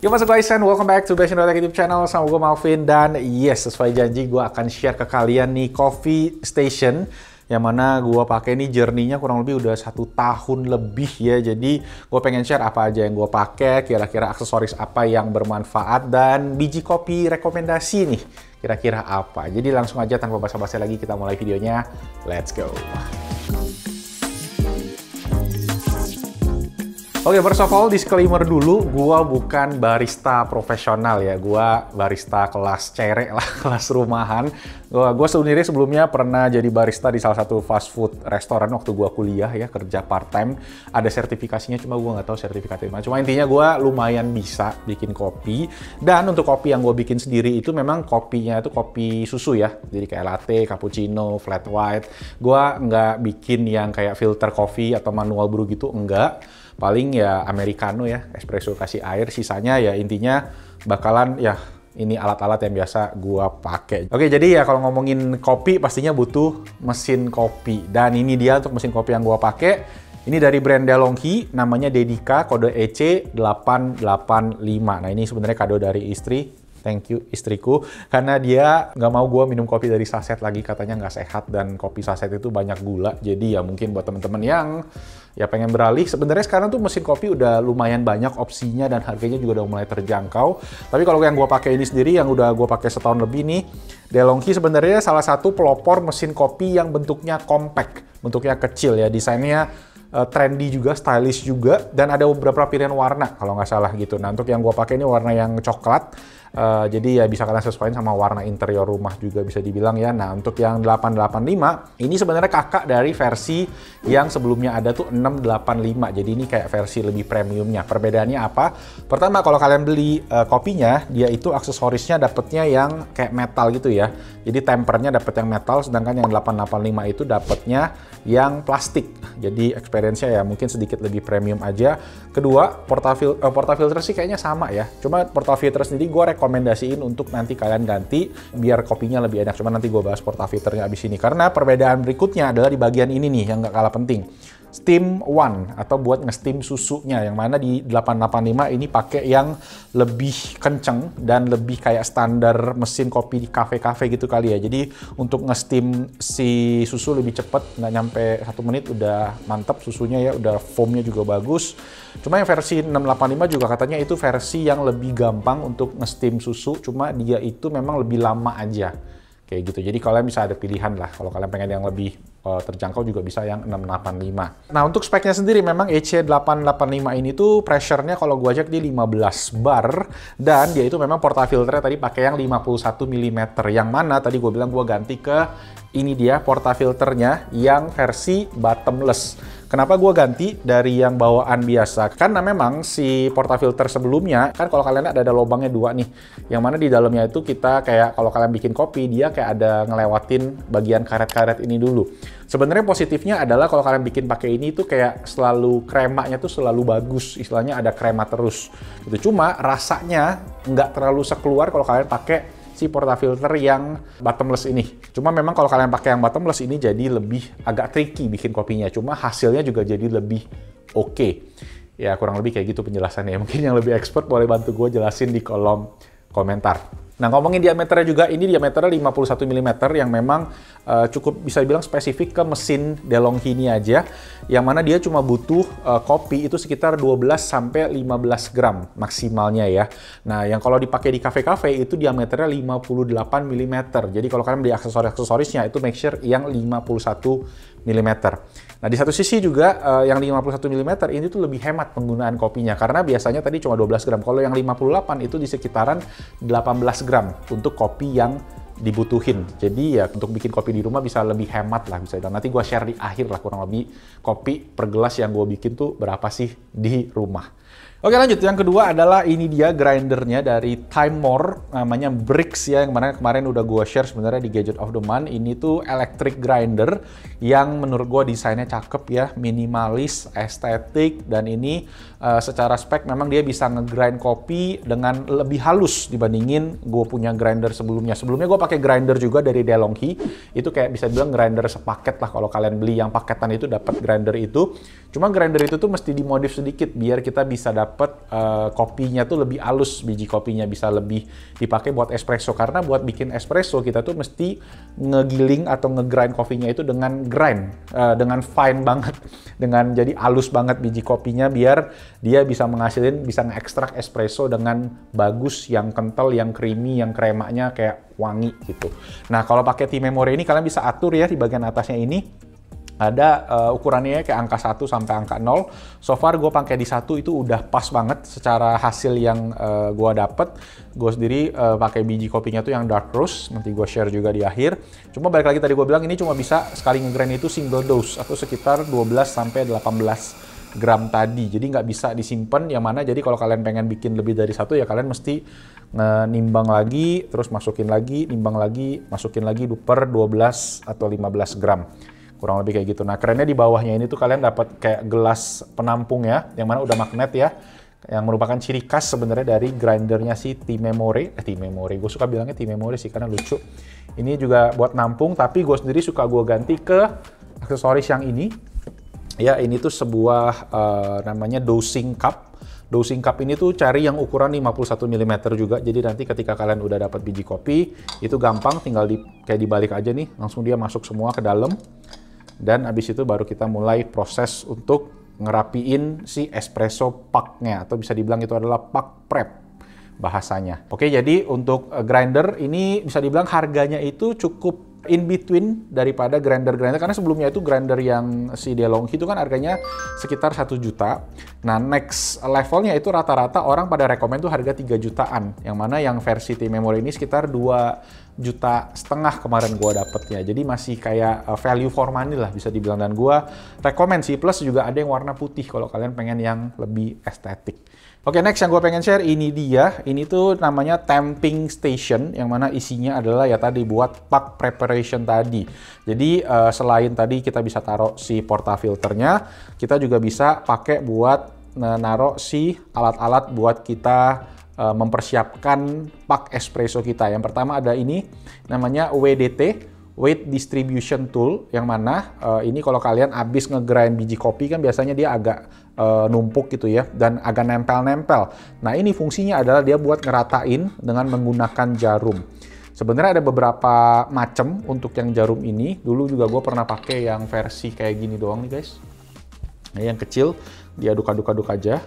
Yo, what's up guys, and welcome back to Passion YouTube channel sama gue Malvin. Dan yes, sesuai janji gue akan share ke kalian nih coffee station yang mana gue pakai nih journey-nya kurang lebih udah 1 tahun lebih ya. Jadi gue pengen share apa aja yang gue pakai, kira-kira aksesoris apa yang bermanfaat, dan biji kopi rekomendasi nih kira-kira apa. Jadi langsung aja tanpa basa-basi lagi kita mulai videonya. Let's go. Oke, first of all, disclaimer dulu, gua bukan barista profesional ya, gua barista kelas cerek lah, kelas rumahan. Gua sendiri sebelumnya pernah jadi barista di salah satu fast food restoran waktu gua kuliah ya, kerja part time. Ada sertifikasinya, cuma gua nggak tahu sertifikatnya mana. Cuma intinya gua lumayan bisa bikin kopi. Dan untuk kopi yang gua bikin sendiri itu memang kopinya itu kopi susu ya, jadi kayak latte, cappuccino, flat white. Gua nggak bikin yang kayak filter coffee atau manual brew gitu, enggak. Paling ya americano ya, espresso kasih air, sisanya ya intinya bakalan ya ini alat-alat yang biasa gua pakai. Oke, jadi ya kalau ngomongin kopi pastinya butuh mesin kopi, dan ini dia untuk mesin kopi yang gua pakai. Ini dari brand DeLonghi, namanya Dedica, kode EC885. Nah, ini sebenarnya kado dari istri. Thank you istriku, karena dia nggak mau gue minum kopi dari saset lagi, katanya nggak sehat dan kopi saset itu banyak gula. Jadi ya mungkin buat temen-temen yang ya pengen beralih, sebenarnya sekarang tuh mesin kopi udah lumayan banyak opsinya dan harganya juga udah mulai terjangkau. Tapi kalau yang gue pakai ini sendiri, yang udah gue pakai setahun lebih nih, DeLonghi sebenarnya salah satu pelopor mesin kopi yang bentuknya compact, bentuknya kecil ya, desainnya trendy juga, stylish juga, dan ada beberapa pilihan warna kalau nggak salah gitu. Nah, untuk yang gue pakai ini warna yang coklat. Jadi ya bisa kalian sesuaiin sama warna interior rumah juga bisa dibilang ya. Nah, untuk yang 885 ini sebenarnya kakak dari versi yang sebelumnya ada tuh 685. Jadi ini kayak versi lebih premiumnya. Perbedaannya apa? Pertama, kalau kalian beli kopinya, dia itu aksesorisnya dapetnya yang kayak metal gitu ya. Jadi tempernya dapet yang metal, sedangkan yang 885 itu dapetnya yang plastik. Jadi experience-nya ya mungkin sedikit lebih premium aja. Kedua, portafilter sih kayaknya sama ya. Cuma portafilter sendiri gue rekomendasiin untuk nanti kalian ganti biar kopinya lebih enak. Cuma nanti gue bahas portafilternya abis ini. Karena perbedaan berikutnya adalah di bagian ini nih yang nggak kalah penting. Steam One atau buat nge-steam susunya, yang mana di 885 ini pakai yang lebih kenceng dan lebih kayak standar mesin kopi di kafe-kafe gitu kali ya. Jadi untuk nge-steam si susu lebih cepet, nggak nyampe 1 menit udah mantap susunya ya, udah foamnya juga bagus. Cuma yang versi 685 juga katanya itu versi yang lebih gampang untuk nge-steam susu, cuma dia itu memang lebih lama aja. Kayak gitu, jadi kalian bisa ada pilihan lah. Kalau kalian pengen yang lebih terjangkau juga bisa yang 685. Nah, untuk speknya sendiri memang EC885 ini tuh pressure-nya kalau gua cek di 15 bar, dan dia itu memang portafilternya tadi pakai yang 51 mm, yang mana tadi gua bilang gua ganti ke ini dia portafilternya yang versi bottomless. Kenapa gue ganti dari yang bawaan biasa? Karena memang si portafilter sebelumnya, kan kalau kalian lihat ada lubangnya 2 nih. Yang mana di dalamnya itu kita kayak, kalau kalian bikin kopi, dia kayak ada ngelewatin bagian karet-karet ini dulu. Sebenarnya positifnya adalah kalau kalian bikin pakai ini tuh kayak selalu kremanya tuh selalu bagus. Istilahnya ada krema terus. Gitu. Cuma rasanya nggak terlalu sekeluar kalau kalian pakai si portafilter yang bottomless ini. Cuma memang kalau kalian pakai yang bottomless ini jadi lebih agak tricky bikin kopinya. Cuma hasilnya juga jadi lebih oke. Ya kurang lebih kayak gitu penjelasannya. Mungkin yang lebih expert boleh bantu gue jelasin di kolom komentar. Nah, ngomongin diameternya juga, ini diameternya 51 mm yang memang cukup bisa dibilang spesifik ke mesin DeLonghi ini aja, yang mana dia cuma butuh kopi itu sekitar 12 sampai 15 gram maksimalnya ya. Nah, yang kalau dipakai di kafe-kafe itu diameternya 58 mm. Jadi kalau kalian beli aksesoris-aksesorisnya itu make sure yang 51 mm. Nah, di satu sisi juga yang 51 mm ini tuh lebih hemat penggunaan kopinya, karena biasanya tadi cuma 12 gram. Kalau yang 58 itu di sekitaran 18 gram untuk kopi yang dibutuhin. Jadi ya untuk bikin kopi di rumah bisa lebih hemat lah, bisa. Dan nanti gue share di akhir lah kurang lebih kopi per gelas yang gue bikin tuh berapa sih di rumah. Oke, lanjut. Yang kedua adalah ini dia grindernya dari Time More, namanya Brix ya, yang mana kemarin udah gue share sebenarnya di Gadget of the Month. Ini tuh electric grinder yang menurut gue desainnya cakep ya, minimalis, estetik, dan ini secara spek memang dia bisa ngegrind kopi dengan lebih halus dibandingin gue punya grinder sebelumnya. Sebelumnya gue pakai grinder juga dari DeLonghi, itu kayak bisa bilang grinder sepaket lah kalau kalian beli yang paketan itu dapat grinder itu. Cuma grinder itu tuh mesti dimodif sedikit biar kita bisa dapat kopinya tuh lebih halus, biji kopinya bisa lebih dipakai buat espresso, karena buat bikin espresso kita tuh mesti ngegiling atau ngegrind kopinya itu dengan dengan fine banget, dengan jadi halus banget biji kopinya biar dia bisa bisa ngeekstrak espresso dengan bagus, yang kental, yang creamy, yang kremanya kayak wangi gitu. Nah, kalau pakai T-Memory ini kalian bisa atur ya di bagian atasnya ini. Ada ukurannya kayak angka 1 sampai angka 0. So far gue pakai di 1 itu udah pas banget secara hasil yang gue dapet. Gue sendiri pakai biji kopinya tuh yang dark roast, nanti gue share juga di akhir. Cuma balik lagi tadi gue bilang ini cuma bisa sekali ngegrind itu single dose atau sekitar 12 sampai 18 gram tadi. Jadi nggak bisa disimpan, yang mana jadi kalau kalian pengen bikin lebih dari satu ya kalian mesti nimbang lagi, terus masukin lagi, nimbang lagi, masukin lagi per 12 atau 15 gram. Kurang lebih kayak gitu. Nah, kerennya di bawahnya ini tuh kalian dapat kayak gelas penampung ya, yang mana udah magnet ya, yang merupakan ciri khas sebenarnya dari grindernya si T-Memory. T-Memory, gue suka bilangnya T-Memory sih karena lucu. Ini juga buat nampung, tapi gue sendiri suka gue ganti ke aksesoris yang ini. Ya, ini tuh sebuah namanya dosing cup. Dosing cup ini tuh cari yang ukuran 51 mm juga. Jadi nanti ketika kalian udah dapat biji kopi, itu gampang, tinggal kayak dibalik aja nih, langsung dia masuk semua ke dalam. Dan habis itu baru kita mulai proses untuk ngerapiin si espresso puck-nya, atau bisa dibilang itu adalah puck prep bahasanya. Oke, jadi untuk grinder ini bisa dibilang harganya itu cukup in between daripada grinder-grinder, karena sebelumnya itu grinder yang si DeLonghi itu kan harganya sekitar 1 juta. Nah, next levelnya itu rata-rata orang pada rekomend tuh harga 3 jutaan, yang mana yang versi T-Memory ini sekitar 2,5 juta kemarin gua dapetnya. Jadi masih kayak value for money lah bisa dibilang, dan gua rekomend sih. Plus juga ada yang warna putih kalau kalian pengen yang lebih estetik. Oke, next yang gue pengen share ini dia. Ini tuh namanya tamping station, yang mana isinya adalah ya tadi buat puck preparation tadi. Jadi selain tadi kita bisa taruh si portafilternya, kita juga bisa pakai buat naruh si alat-alat buat kita mempersiapkan puck espresso kita. Yang pertama ada ini namanya WDT, Weight Distribution Tool, yang mana ini kalau kalian habis ngegrind biji kopi kan biasanya dia agak numpuk gitu ya, dan agak nempel-nempel. Nah, ini fungsinya adalah dia buat ngeratain dengan menggunakan jarum. Sebenarnya ada beberapa macam untuk yang jarum ini. Dulu juga gue pernah pakai yang versi kayak gini doang nih guys. Nah, yang kecil diaduk-aduk-aduk aja.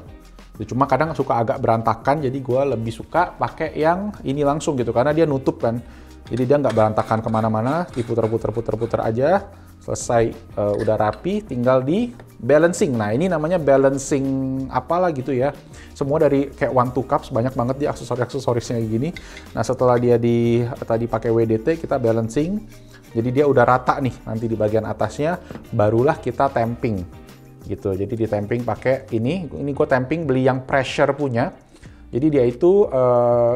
Cuma kadang suka agak berantakan, jadi gue lebih suka pakai yang ini langsung gitu, karena dia nutup kan. Jadi dia nggak berantakan kemana-mana, diputer-puter aja, selesai udah rapi, tinggal di balancing. Nah, ini namanya balancing apalah gitu ya. Semua dari kayak 1-2 cups, banyak banget di aksesorisnya kayak gini. Nah, setelah dia tadi pakai WDT, kita balancing. Jadi dia udah rata nih, nanti di bagian atasnya, barulah kita tamping gitu. Jadi di tamping pakai ini gue tamping beli yang pressure punya. Jadi dia itu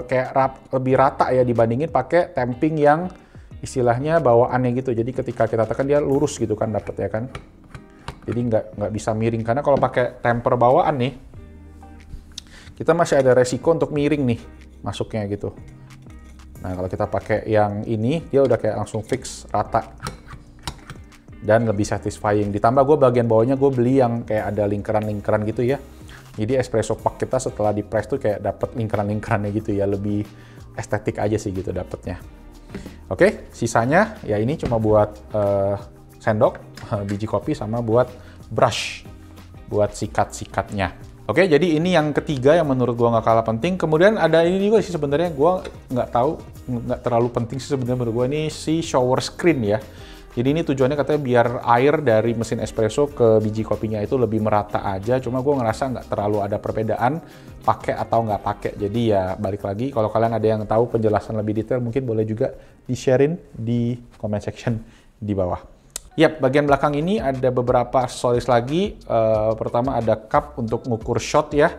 kayak lebih rata ya dibandingin pakai tamping yang istilahnya bawaannya gitu. Jadi ketika kita tekan dia lurus gitu kan, dapet ya kan. Jadi nggak bisa miring, karena kalau pakai temper bawaan nih, kita masih ada resiko untuk miring nih masuknya gitu. Nah, kalau kita pakai yang ini, dia udah kayak langsung fix rata dan lebih satisfying. Ditambah gue bagian bawahnya gue beli yang kayak ada lingkaran-lingkaran gitu ya. Jadi espresso puck kita setelah di press tuh kayak dapet lingkaran-lingkarannya gitu ya, lebih estetik aja sih gitu dapetnya. Oke, sisanya ya ini cuma buat sendok, biji kopi, sama buat brush, buat sikat-sikatnya. Oke, jadi ini yang ketiga yang menurut gua nggak kalah penting. Kemudian ada ini juga sih sebenarnya, gua nggak terlalu penting sih sebenarnya menurut gua, ini si shower screen ya. Jadi ini tujuannya katanya biar air dari mesin espresso ke biji kopinya itu lebih merata aja. Cuma gue ngerasa nggak terlalu ada perbedaan pakai atau nggak pakai. Jadi ya balik lagi, kalau kalian ada yang tahu penjelasan lebih detail mungkin boleh juga di-sharein di comment section di bawah. Yap, bagian belakang ini ada beberapa aksesoris lagi. Pertama ada cup untuk ngukur shot ya.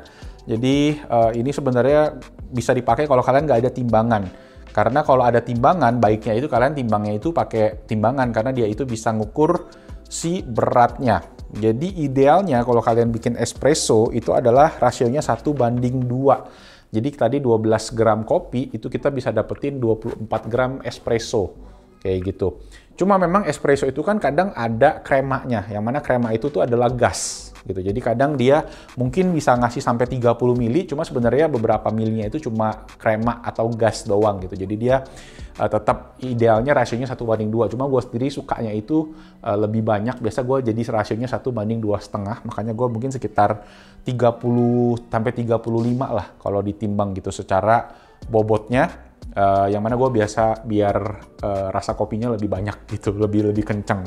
Jadi ini sebenarnya bisa dipakai kalau kalian nggak ada timbangan. Karena kalau ada timbangan, baiknya itu kalian timbangnya itu pakai timbangan karena dia itu bisa ngukur si beratnya. Jadi idealnya kalau kalian bikin espresso itu adalah rasionya 1:2. Jadi tadi 12 gram kopi itu kita bisa dapetin 24 gram espresso. Kayak gitu. Cuma memang espresso itu kan kadang ada kremanya, yang mana krema itu tuh adalah gas. Gitu. Jadi kadang dia mungkin bisa ngasih sampai 30 mili, cuma sebenarnya beberapa milinya itu cuma krema atau gas doang gitu. Jadi dia tetap idealnya rasionya 1:2. Cuma gue sendiri sukanya itu lebih banyak. Biasa gue jadi rasionya 1:2,5. Makanya gue mungkin sekitar 30 sampai 35 lah kalau ditimbang gitu secara bobotnya. Yang mana gue biasa biar rasa kopinya lebih banyak gitu, lebih kenceng.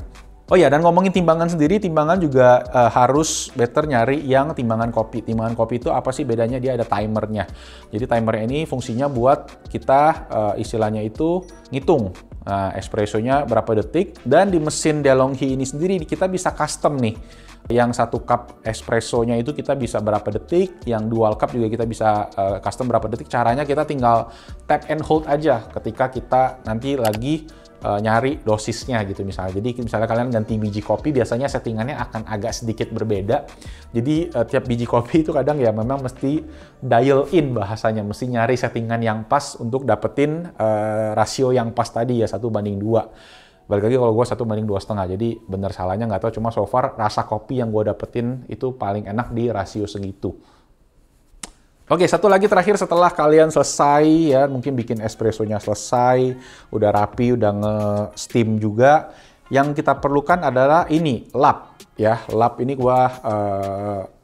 Oh ya, dan ngomongin timbangan sendiri, timbangan juga harus better nyari yang timbangan kopi. Timbangan kopi itu apa sih bedanya? Dia ada timernya. Jadi timernya ini fungsinya buat kita istilahnya itu ngitung espressonya berapa detik. Dan di mesin DeLonghi ini sendiri kita bisa custom nih. Yang 1 cup espressonya itu kita bisa berapa detik, yang dual cup juga kita bisa custom berapa detik. Caranya kita tinggal tap and hold aja ketika kita nanti lagi nyari dosisnya gitu misalnya. Jadi misalnya kalian ganti biji kopi, biasanya settingannya akan agak sedikit berbeda. Jadi tiap biji kopi itu kadang ya memang mesti dial in bahasanya, mesti nyari settingan yang pas untuk dapetin rasio yang pas tadi ya 1:2. Balik lagi kalau gue 1:2,5, jadi bener salahnya nggak tahu, cuma so far rasa kopi yang gue dapetin itu paling enak di rasio segitu. Oke, satu lagi terakhir setelah kalian selesai ya, mungkin bikin espressonya selesai, udah rapi, udah nge-steam juga. Yang kita perlukan adalah ini, lap ya. Lap ini gua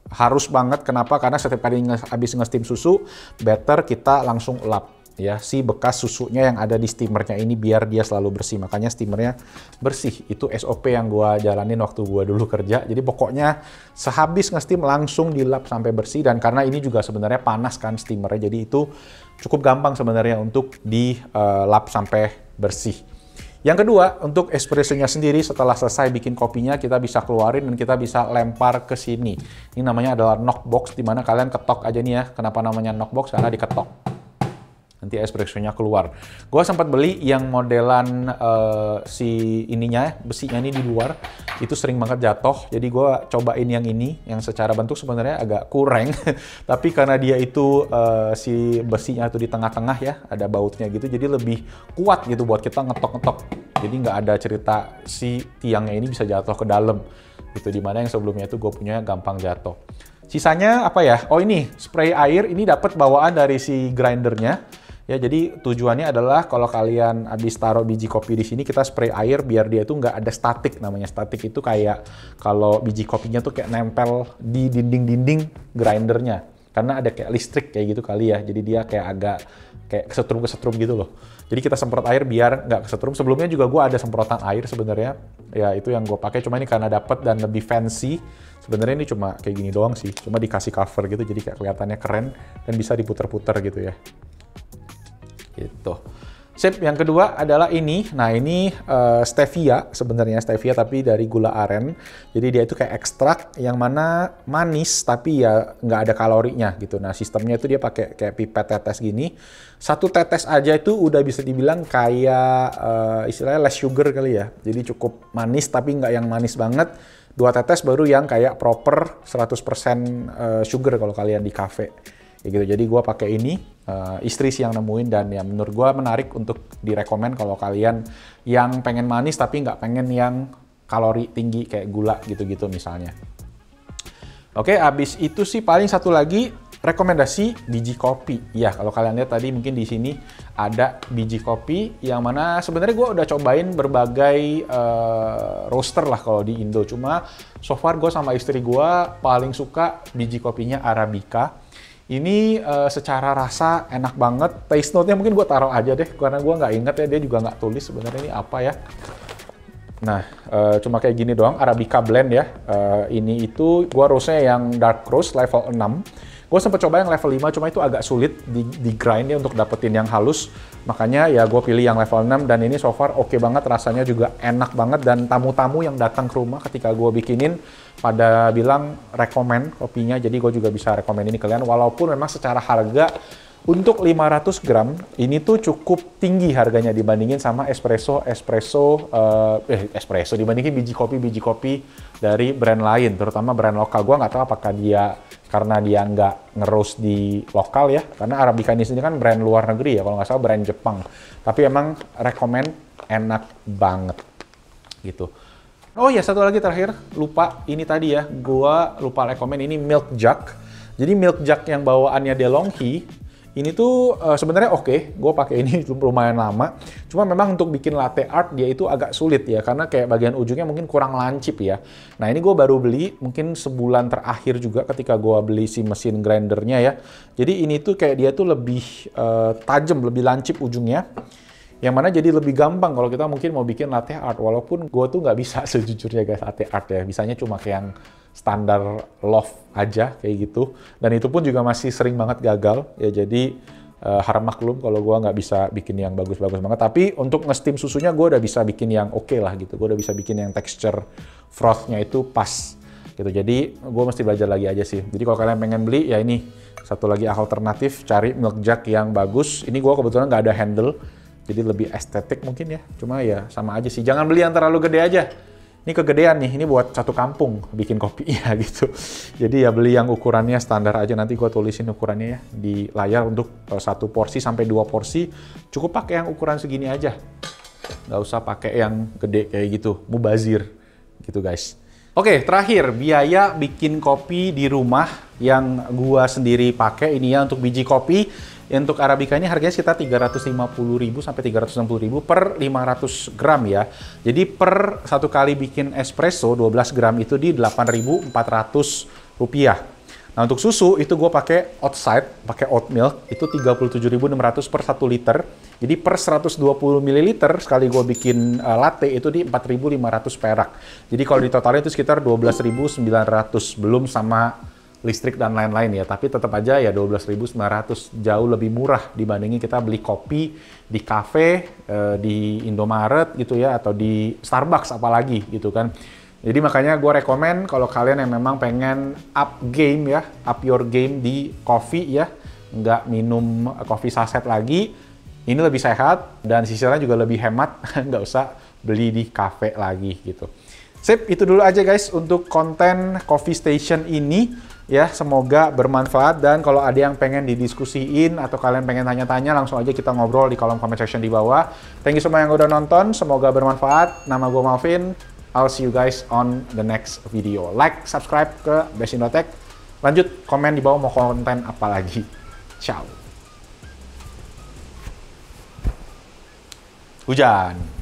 harus banget, kenapa? Karena setiap kali habis nge-steam susu, better kita langsung lap ya si bekas susunya yang ada di steamernya ini biar dia selalu bersih. Makanya steamernya bersih. Itu SOP yang gua jalanin waktu gua dulu kerja. Jadi pokoknya sehabis nge-steam langsung dilap sampai bersih, dan karena ini juga sebenarnya panas kan steamernya, jadi itu cukup gampang sebenarnya untuk dilap sampai bersih. Yang kedua, untuk espressonya sendiri setelah selesai bikin kopinya, kita bisa keluarin dan kita bisa lempar ke sini. Ini namanya adalah knockbox, di mana kalian ketok aja nih ya. Kenapa namanya knockbox? Karena diketok. Nanti espressonya keluar. Gue sempat beli yang modelan si ininya, besinya ini di luar, itu sering banget jatuh. Jadi gue cobain yang ini, yang secara bentuk sebenarnya agak kurang. Tapi karena dia itu si besinya itu di tengah-tengah ya, ada bautnya gitu, jadi lebih kuat gitu buat kita ngetok-ngetok. Jadi nggak ada cerita si tiangnya ini bisa jatuh ke dalam. Gitu, dimana yang sebelumnya itu gue punya gampang jatuh. Sisanya apa ya? Oh ini, spray air, ini dapat bawaan dari si grindernya. Ya, jadi tujuannya adalah kalau kalian habis taruh biji kopi di sini, kita spray air biar dia itu nggak ada statik. Namanya statik itu kayak kalau biji kopinya tuh kayak nempel di dinding-dinding grindernya. Karena ada kayak listrik kayak gitu kali ya. Jadi dia kayak agak kayak kesetrum gitu loh. Jadi kita semprot air biar nggak kesetrum. Sebelumnya juga gue ada semprotan air sebenarnya. Ya itu yang gue pakai. Cuma ini karena dapet dan lebih fancy. Sebenarnya ini cuma kayak gini doang sih. Cuma dikasih cover gitu. Jadi kayak kelihatannya keren dan bisa diputer-puter gitu ya. Gitu. Sip, yang kedua adalah ini. Nah, ini stevia, sebenarnya stevia tapi dari gula aren. Jadi dia itu kayak ekstrak yang mana manis tapi ya nggak ada kalorinya gitu. Nah, sistemnya itu dia pakai kayak pipet tetes gini. 1 tetes aja itu udah bisa dibilang kayak istilahnya less sugar kali ya. Jadi cukup manis tapi nggak yang manis banget. 2 tetes baru yang kayak proper 100% sugar kalau kalian di cafe. Ya gitu. Jadi gue pakai ini, istri sih yang nemuin, dan ya menurut gue menarik untuk direkomend kalau kalian yang pengen manis tapi nggak pengen yang kalori tinggi kayak gula gitu-gitu misalnya. Oke, abis itu sih paling satu lagi rekomendasi biji kopi. Ya, kalau kalian lihat tadi mungkin di sini ada biji kopi yang mana sebenarnya gue udah cobain berbagai roaster lah kalau di Indo. Cuma so far gue sama istri gue paling suka biji kopinya Arabica. Ini secara rasa enak banget. Taste note-nya mungkin gue taruh aja deh, karena gue nggak inget ya, dia juga nggak tulis sebenarnya ini apa ya. Nah, cuma kayak gini doang, Arabica blend ya. Ini itu gue roastnya yang dark roast level 6. Gue sempet coba yang level 5, cuma itu agak sulit di grindnya untuk dapetin yang halus. Makanya ya gue pilih yang level 6, dan ini so far oke banget, rasanya juga enak banget. Dan tamu-tamu yang datang ke rumah ketika gue bikinin, pada bilang rekomen kopinya, jadi gue juga bisa rekomen ini kalian. Walaupun memang secara harga, untuk 500 gram, ini tuh cukup tinggi harganya dibandingin sama espresso dibandingin biji kopi dari brand lain, terutama brand lokal. Gua nggak tahu apakah karena dia nggak nge-roast di lokal ya, karena Arabica ini sendiri kan brand luar negeri ya, kalau nggak salah brand Jepang. Tapi emang rekomen, enak banget gitu. Oh ya, satu lagi terakhir, lupa ini tadi ya, gua lupa rekomen ini milk jug. Jadi milk jug yang bawaannya DeLonghi ini tuh sebenarnya oke, gue pakai ini lumayan lama. Cuma memang untuk bikin latte art dia itu agak sulit ya, karena kayak bagian ujungnya mungkin kurang lancip ya. Nah ini gue baru beli mungkin sebulan terakhir juga ketika gue beli si mesin grindernya ya. Jadi ini tuh kayak dia tuh lebih tajam, lebih lancip ujungnya. Yang mana jadi lebih gampang kalau kita mungkin mau bikin latte art. Walaupun gue tuh nggak bisa sejujurnya guys latte art ya. Bisanya cuma kayak yang standar loft aja kayak gitu. Dan itu pun juga masih sering banget gagal. Ya jadi harap maklum kalau gue nggak bisa bikin yang bagus-bagus banget. Tapi untuk nge-steam susunya gue udah bisa bikin yang oke lah gitu. Gue udah bisa bikin yang texture frothnya itu pas gitu. Jadi gue mesti belajar lagi aja sih. Jadi kalau kalian pengen beli ya ini satu lagi alternatif, cari milk jug yang bagus. Ini gue kebetulan nggak ada handle. Jadi lebih estetik mungkin ya, cuma ya sama aja sih. Jangan beli yang terlalu gede aja. Ini kegedean nih, ini buat satu kampung bikin kopi ya gitu. Jadi ya beli yang ukurannya standar aja, nanti gue tulisin ukurannya ya di layar untuk 1 porsi sampai 2 porsi. Cukup pakai yang ukuran segini aja. Nggak usah pakai yang gede kayak gitu, mubazir gitu guys. Oke, terakhir biaya bikin kopi di rumah yang gua sendiri pakai ini ya untuk biji kopi. Untuk Arabica ini harganya sekitar 350.000 sampai 360.000 per 500 gram ya. Jadi per satu kali bikin espresso 12 gram itu di 8.400 rupiah. Nah untuk susu itu gue pakai outside, pakai oat milk itu 37.600 per 1 liter. Jadi per 120 ml sekali gue bikin latte itu di 4.500 perak. Jadi kalau ditotalnya itu sekitar 12.900 belum sama listrik dan lain-lain ya, tapi tetap aja ya 12.900 jauh lebih murah dibandingin kita beli kopi di cafe, di Indomaret gitu ya, atau di Starbucks apalagi gitu kan. Jadi makanya gue rekomen kalau kalian yang memang pengen up game ya, up your game di coffee ya, nggak minum coffee saset lagi, ini lebih sehat dan sisanya juga lebih hemat, nggak usah beli di cafe lagi gitu. Sip, itu dulu aja guys untuk konten Coffee Station ini. Ya, semoga bermanfaat dan kalau ada yang pengen didiskusiin atau kalian pengen tanya-tanya langsung aja kita ngobrol di kolom comment section di bawah. Thank you semua yang udah nonton, semoga bermanfaat. Nama gue Malvin, I'll see you guys on the next video. Like, subscribe ke Best-Indo-Tech. Lanjut komen di bawah mau konten apa lagi. Ciao. Hujan.